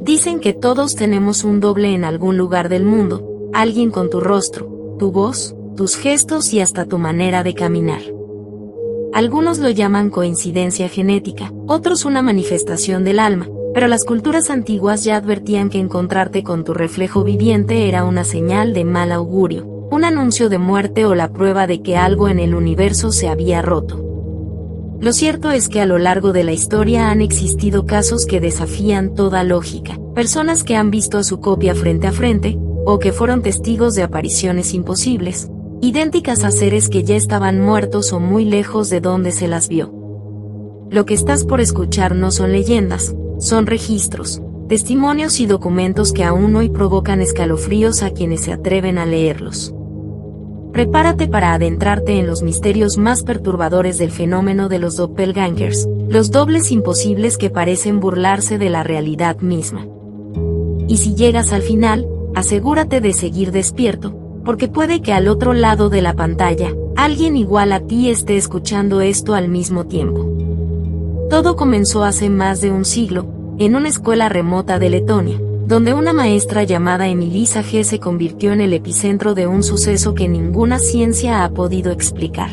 Dicen que todos tenemos un doble en algún lugar del mundo, alguien con tu rostro, tu voz, tus gestos y hasta tu manera de caminar. Algunos lo llaman coincidencia genética, otros una manifestación del alma, pero las culturas antiguas ya advertían que encontrarte con tu reflejo viviente era una señal de mal augurio, un anuncio de muerte o la prueba de que algo en el universo se había roto. Lo cierto es que a lo largo de la historia han existido casos que desafían toda lógica, personas que han visto a su copia frente a frente, o que fueron testigos de apariciones imposibles, idénticas a seres que ya estaban muertos o muy lejos de donde se las vio. Lo que estás por escuchar no son leyendas, son registros, testimonios y documentos que aún hoy provocan escalofríos a quienes se atreven a leerlos. Prepárate para adentrarte en los misterios más perturbadores del fenómeno de los doppelgangers, los dobles imposibles que parecen burlarse de la realidad misma. Y si llegas al final, asegúrate de seguir despierto, porque puede que al otro lado de la pantalla, alguien igual a ti esté escuchando esto al mismo tiempo. Todo comenzó hace más de un siglo, en una escuela remota de Letonia, donde una maestra llamada Emily Sage se convirtió en el epicentro de un suceso que ninguna ciencia ha podido explicar.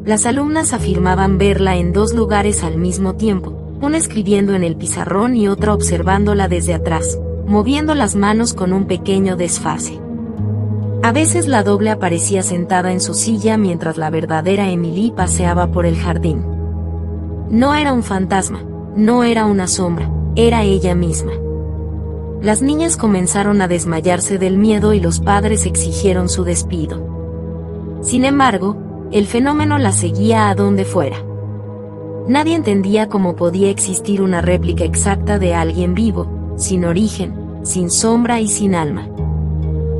Las alumnas afirmaban verla en dos lugares al mismo tiempo, una escribiendo en el pizarrón y otra observándola desde atrás, moviendo las manos con un pequeño desfase. A veces la doble aparecía sentada en su silla mientras la verdadera Emily paseaba por el jardín. No era un fantasma, no era una sombra, era ella misma. Las niñas comenzaron a desmayarse del miedo y los padres exigieron su despido. Sin embargo, el fenómeno la seguía a donde fuera. Nadie entendía cómo podía existir una réplica exacta de alguien vivo, sin origen, sin sombra y sin alma.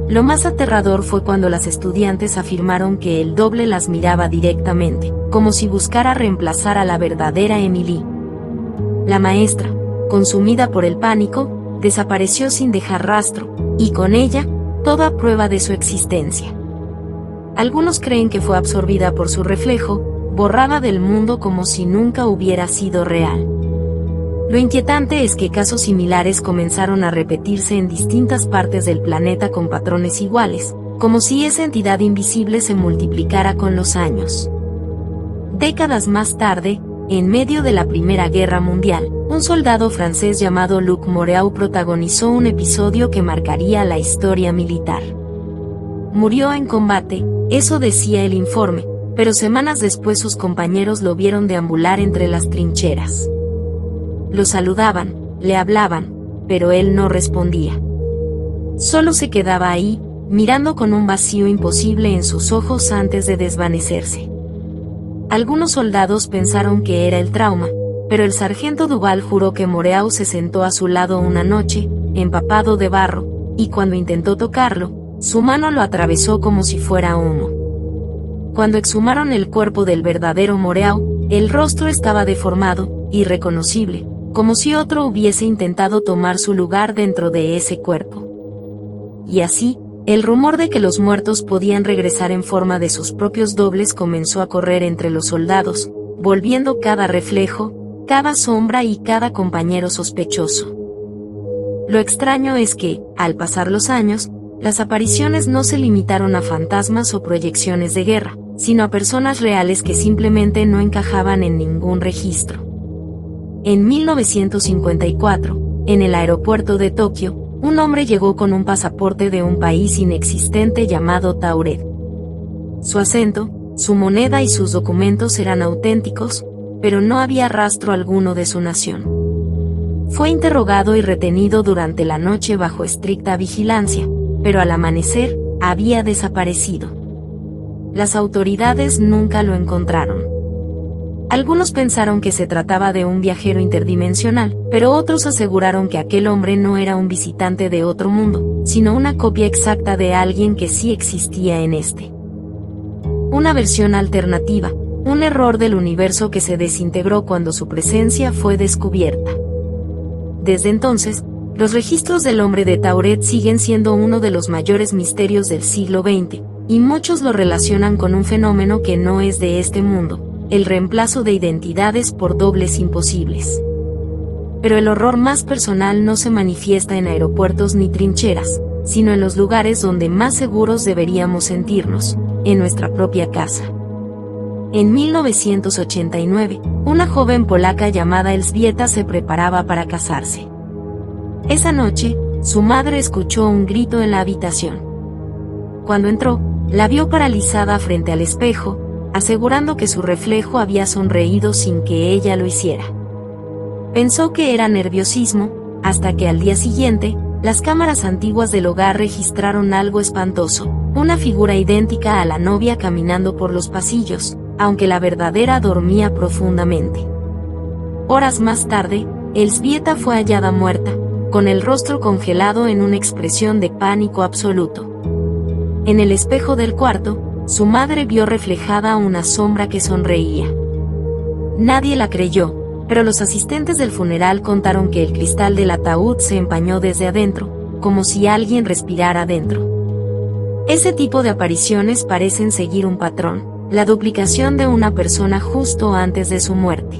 Lo más aterrador fue cuando las estudiantes afirmaron que el doble las miraba directamente, como si buscara reemplazar a la verdadera Emily. La maestra, consumida por el pánico, desapareció sin dejar rastro, y con ella, toda prueba de su existencia. Algunos creen que fue absorbida por su reflejo, borrada del mundo como si nunca hubiera sido real. Lo inquietante es que casos similares comenzaron a repetirse en distintas partes del planeta con patrones iguales, como si esa entidad invisible se multiplicara con los años. Décadas más tarde, en medio de la Primera Guerra Mundial, un soldado francés llamado Luc Moreau protagonizó un episodio que marcaría la historia militar. Murió en combate, eso decía el informe, pero semanas después sus compañeros lo vieron deambular entre las trincheras. Lo saludaban, le hablaban, pero él no respondía. Solo se quedaba ahí, mirando con un vacío imposible en sus ojos antes de desvanecerse. Algunos soldados pensaron que era el trauma, pero el sargento Duval juró que Moreau se sentó a su lado una noche, empapado de barro, y cuando intentó tocarlo, su mano lo atravesó como si fuera humo. Cuando exhumaron el cuerpo del verdadero Moreau, el rostro estaba deformado, irreconocible, como si otro hubiese intentado tomar su lugar dentro de ese cuerpo. Y así, el rumor de que los muertos podían regresar en forma de sus propios dobles comenzó a correr entre los soldados, volviendo cada reflejo, cada sombra y cada compañero sospechoso. Lo extraño es que, al pasar los años, las apariciones no se limitaron a fantasmas o proyecciones de guerra, sino a personas reales que simplemente no encajaban en ningún registro. En 1954, en el aeropuerto de Tokio, un hombre llegó con un pasaporte de un país inexistente llamado Tauret. Su acento, su moneda y sus documentos eran auténticos, pero no había rastro alguno de su nación. Fue interrogado y retenido durante la noche bajo estricta vigilancia, pero al amanecer, había desaparecido. Las autoridades nunca lo encontraron. Algunos pensaron que se trataba de un viajero interdimensional, pero otros aseguraron que aquel hombre no era un visitante de otro mundo, sino una copia exacta de alguien que sí existía en este. Una versión alternativa, un error del universo que se desintegró cuando su presencia fue descubierta. Desde entonces, los registros del hombre de Tauret siguen siendo uno de los mayores misterios del siglo XX, y muchos lo relacionan con un fenómeno que no es de este mundo, el reemplazo de identidades por dobles imposibles. Pero el horror más personal no se manifiesta en aeropuertos ni trincheras, sino en los lugares donde más seguros deberíamos sentirnos, en nuestra propia casa. En 1989, una joven polaca llamada Elżbieta se preparaba para casarse. Esa noche, su madre escuchó un grito en la habitación. Cuando entró, la vio paralizada frente al espejo, asegurando que su reflejo había sonreído sin que ella lo hiciera. Pensó que era nerviosismo, hasta que al día siguiente, las cámaras antiguas del hogar registraron algo espantoso, una figura idéntica a la novia caminando por los pasillos, aunque la verdadera dormía profundamente. Horas más tarde, Elżbieta fue hallada muerta, con el rostro congelado en una expresión de pánico absoluto. En el espejo del cuarto, su madre vio reflejada una sombra que sonreía. Nadie la creyó, pero los asistentes del funeral contaron que el cristal del ataúd se empañó desde adentro, como si alguien respirara dentro. Ese tipo de apariciones parecen seguir un patrón, la duplicación de una persona justo antes de su muerte.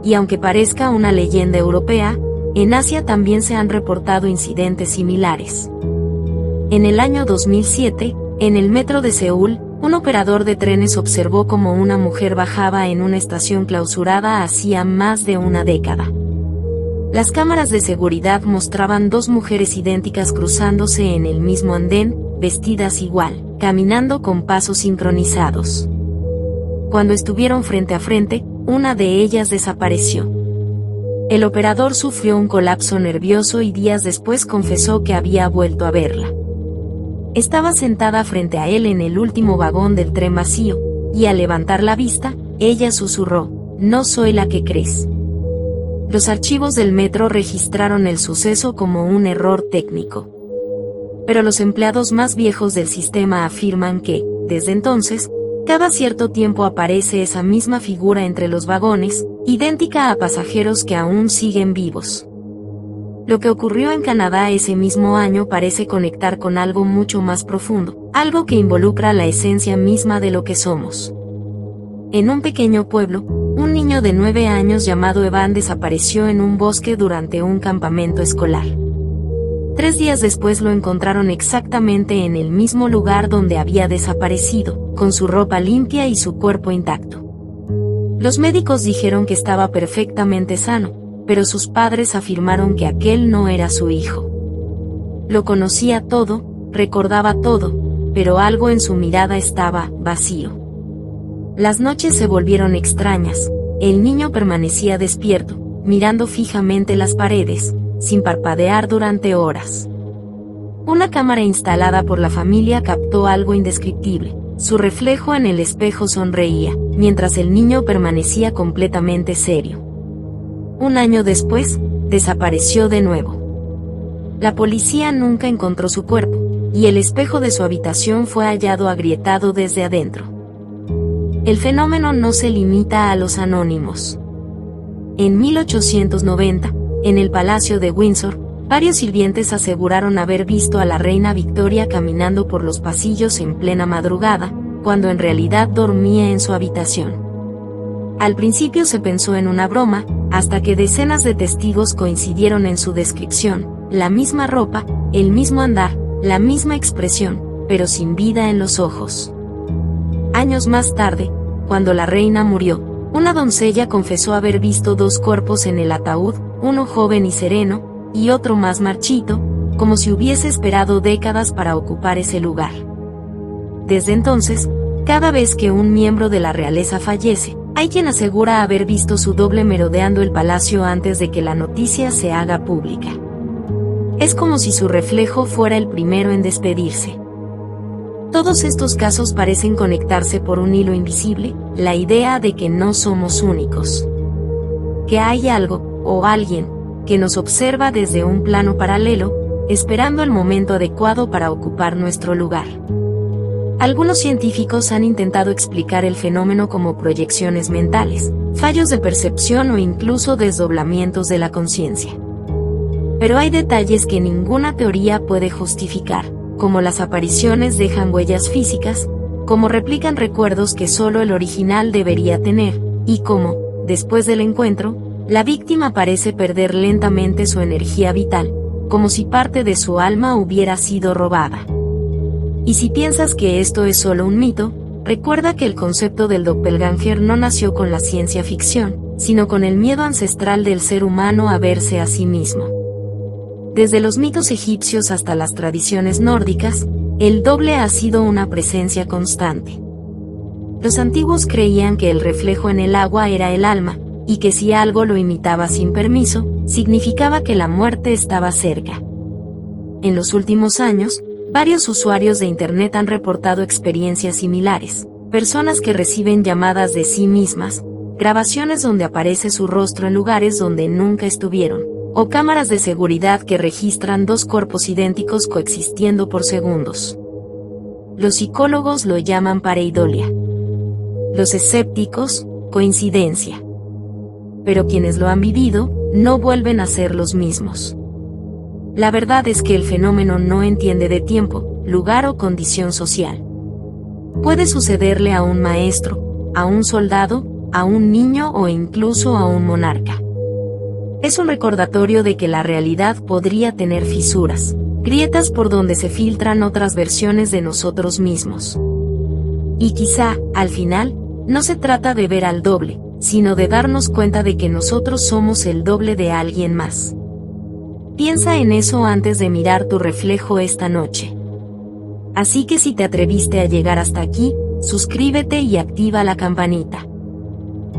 Y aunque parezca una leyenda europea, en Asia también se han reportado incidentes similares. En el año 2007, en el metro de Seúl, un operador de trenes observó cómo una mujer bajaba en una estación clausurada hacía más de una década. Las cámaras de seguridad mostraban dos mujeres idénticas cruzándose en el mismo andén, vestidas igual, caminando con pasos sincronizados. Cuando estuvieron frente a frente, una de ellas desapareció. El operador sufrió un colapso nervioso y días después confesó que había vuelto a verla. Estaba sentada frente a él en el último vagón del tren vacío, y al levantar la vista, ella susurró: "No soy la que crees". Los archivos del metro registraron el suceso como un error técnico. Pero los empleados más viejos del sistema afirman que, desde entonces, cada cierto tiempo aparece esa misma figura entre los vagones, idéntica a pasajeros que aún siguen vivos. Lo que ocurrió en Canadá ese mismo año parece conectar con algo mucho más profundo, algo que involucra la esencia misma de lo que somos. En un pequeño pueblo, un niño de 9 años llamado Evan desapareció en un bosque durante un campamento escolar. 3 días después lo encontraron exactamente en el mismo lugar donde había desaparecido, con su ropa limpia y su cuerpo intacto. Los médicos dijeron que estaba perfectamente sano, pero sus padres afirmaron que aquel no era su hijo. Lo conocía todo, recordaba todo, pero algo en su mirada estaba vacío. Las noches se volvieron extrañas, el niño permanecía despierto, mirando fijamente las paredes, sin parpadear durante horas. Una cámara instalada por la familia captó algo indescriptible. Su reflejo en el espejo sonreía, mientras el niño permanecía completamente serio. Un año después, desapareció de nuevo. La policía nunca encontró su cuerpo, y el espejo de su habitación fue hallado agrietado desde adentro. El fenómeno no se limita a los anónimos. En 1890, en el Palacio de Windsor, varios sirvientes aseguraron haber visto a la reina Victoria caminando por los pasillos en plena madrugada, cuando en realidad dormía en su habitación. Al principio se pensó en una broma, hasta que decenas de testigos coincidieron en su descripción: la misma ropa, el mismo andar, la misma expresión, pero sin vida en los ojos. Años más tarde, cuando la reina murió, una doncella confesó haber visto 2 cuerpos en el ataúd, uno joven y sereno, y otro más marchito, como si hubiese esperado décadas para ocupar ese lugar. Desde entonces, cada vez que un miembro de la realeza fallece, hay quien asegura haber visto su doble merodeando el palacio antes de que la noticia se haga pública. Es como si su reflejo fuera el primero en despedirse. Todos estos casos parecen conectarse por un hilo invisible, la idea de que no somos únicos. Que hay algo, o alguien, que nos observa desde un plano paralelo, esperando el momento adecuado para ocupar nuestro lugar. Algunos científicos han intentado explicar el fenómeno como proyecciones mentales, fallos de percepción o incluso desdoblamientos de la conciencia. Pero hay detalles que ninguna teoría puede justificar, como las apariciones dejan huellas físicas, como replican recuerdos que solo el original debería tener, y como, después del encuentro, La víctima parece perder lentamente su energía vital, como si parte de su alma hubiera sido robada. Y si piensas que esto es solo un mito, recuerda que el concepto del doppelganger no nació con la ciencia ficción, sino con el miedo ancestral del ser humano a verse a sí mismo. Desde los mitos egipcios hasta las tradiciones nórdicas, el doble ha sido una presencia constante. Los antiguos creían que el reflejo en el agua era el alma, y que si algo lo imitaba sin permiso, significaba que la muerte estaba cerca. En los últimos años, varios usuarios de Internet han reportado experiencias similares, personas que reciben llamadas de sí mismas, grabaciones donde aparece su rostro en lugares donde nunca estuvieron, o cámaras de seguridad que registran dos cuerpos idénticos coexistiendo por segundos. Los psicólogos lo llaman pareidolia. Los escépticos, coincidencia. Pero quienes lo han vivido, no vuelven a ser los mismos. La verdad es que el fenómeno no entiende de tiempo, lugar o condición social. Puede sucederle a un maestro, a un soldado, a un niño o incluso a un monarca. Es un recordatorio de que la realidad podría tener fisuras, grietas por donde se filtran otras versiones de nosotros mismos. Y quizá, al final, no se trata de ver al doble, sino de darnos cuenta de que nosotros somos el doble de alguien más. Piensa en eso antes de mirar tu reflejo esta noche. Así que si te atreviste a llegar hasta aquí, suscríbete y activa la campanita.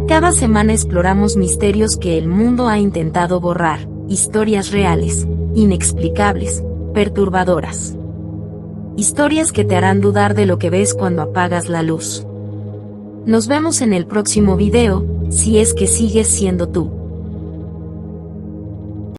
Cada semana exploramos misterios que el mundo ha intentado borrar, historias reales, inexplicables, perturbadoras. Historias que te harán dudar de lo que ves cuando apagas la luz. Nos vemos en el próximo video, si es que sigues siendo tú.